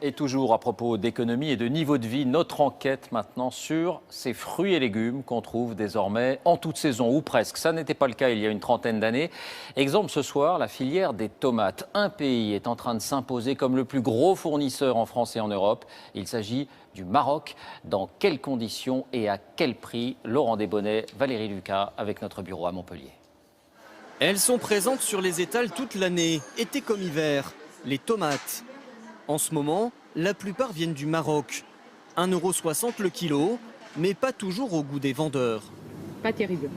Et toujours à propos d'économie et de niveau de vie, notre enquête maintenant sur ces fruits et légumes qu'on trouve désormais en toute saison, ou presque. Ça n'était pas le cas il y a une trentaine d'années. Exemple ce soir, la filière des tomates. Un pays est en train de s'imposer comme le plus gros fournisseur en France et en Europe. Il s'agit du Maroc. Dans quelles conditions et à quel prix? Laurent Desbonnets, Valérie Lucas avec notre bureau à Montpellier. Elles sont présentes sur les étals toute l'année, été comme hiver. Les tomates. En ce moment, la plupart viennent du Maroc. 1,60 € le kilo, mais pas toujours au goût des vendeurs. Pas terrible.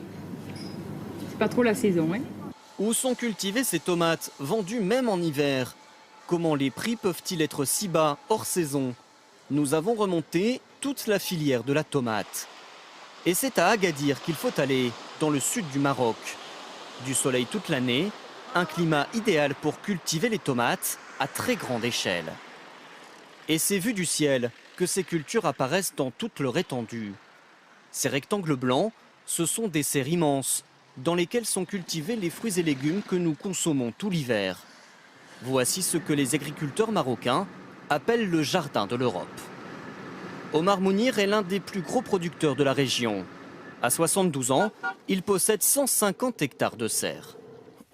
C'est pas trop la saison, hein. Où sont cultivées ces tomates, vendues même en hiver? Comment les prix peuvent-ils être si bas, hors saison? Nous avons remonté toute la filière de la tomate. Et c'est à Agadir qu'il faut aller, dans le sud du Maroc. Du soleil toute l'année, un climat idéal pour cultiver les tomates à très grande échelle. Et c'est vu du ciel que ces cultures apparaissent dans toute leur étendue. Ces rectangles blancs, ce sont des serres immenses dans lesquelles sont cultivés les fruits et légumes que nous consommons tout l'hiver. Voici ce que les agriculteurs marocains appellent le jardin de l'Europe. Omar Mounir est l'un des plus gros producteurs de la région. À 72 ans, il possède 150 hectares de serres.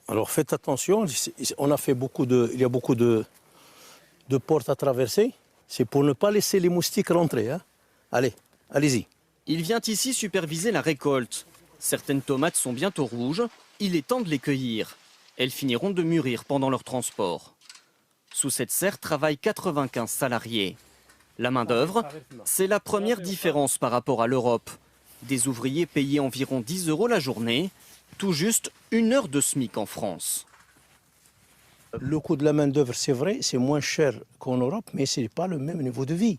Alors faites attention, il y a beaucoup de portes à traverser. C'est pour ne pas laisser les moustiques rentrer. Hein. Allez, allez-y. Il vient ici superviser la récolte. Certaines tomates sont bientôt rouges, il est temps de les cueillir. Elles finiront de mûrir pendant leur transport. Sous cette serre travaillent 95 salariés. La main-d'œuvre, c'est la première différence par rapport à l'Europe. Des ouvriers payés environ 10 € la journée, tout juste 1 heure de SMIC en France. Le coût de la main-d'œuvre, c'est vrai, c'est moins cher qu'en Europe, mais ce n'est pas le même niveau de vie.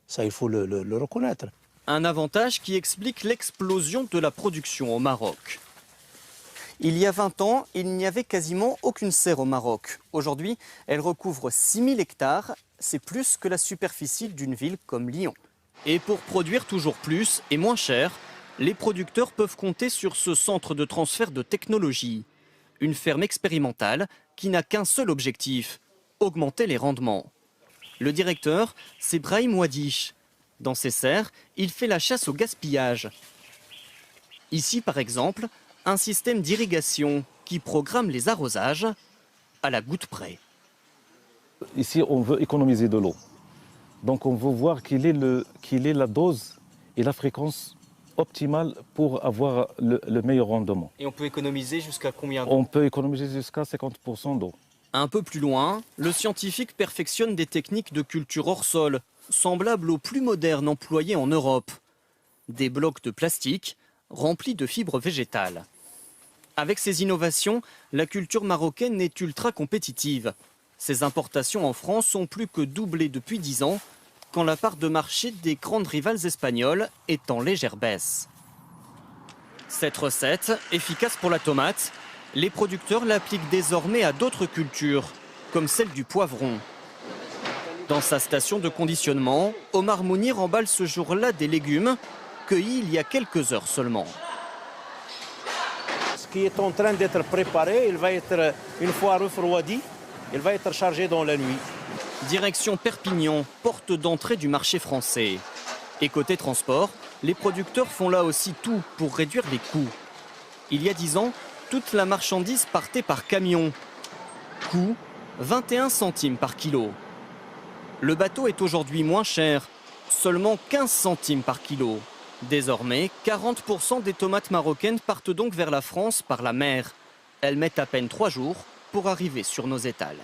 Ça, il faut le reconnaître. Un avantage qui explique l'explosion de la production au Maroc. Il y a 20 ans, il n'y avait quasiment aucune serre au Maroc. Aujourd'hui, elle recouvre 6000 hectares. C'est plus que la superficie d'une ville comme Lyon. Et pour produire toujours plus et moins cher, les producteurs peuvent compter sur ce centre de transfert de technologie. Une ferme expérimentale qui n'a qu'un seul objectif, augmenter les rendements. Le directeur, c'est Brahim Wadish. Dans ses serres, il fait la chasse au gaspillage. Ici, par exemple, un système d'irrigation qui programme les arrosages à la goutte près. Ici, on veut économiser de l'eau. Donc on veut voir quelle est la dose et la fréquence optimale pour avoir le meilleur rendement. Et on peut économiser jusqu'à combien d'eau? On peut économiser jusqu'à 50% d'eau. Un peu plus loin, le scientifique perfectionne des techniques de culture hors sol, semblables aux plus modernes employées en Europe. Des blocs de plastique remplis de fibres végétales. Avec ces innovations, la culture marocaine est ultra compétitive. Ses importations en France ont plus que doublé depuis 10 ans, quand la part de marché des grandes rivales espagnoles est en légère baisse. Cette recette, efficace pour la tomate, les producteurs l'appliquent désormais à d'autres cultures, comme celle du poivron. Dans sa station de conditionnement, Omar Mounir emballe ce jour-là des légumes cueillis il y a quelques heures seulement. Ce qui est en train d'être préparé, il va être, une fois refroidi, il va être chargé dans la nuit. Direction Perpignan, porte d'entrée du marché français. Et côté transport, les producteurs font là aussi tout pour réduire les coûts. Il y a 10 ans, toute la marchandise partait par camion. Coût 21 centimes par kilo. Le bateau est aujourd'hui moins cher, seulement 15 centimes par kilo. Désormais, 40% des tomates marocaines partent donc vers la France par la mer. Elles mettent à peine 3 jours pour arriver sur nos étals.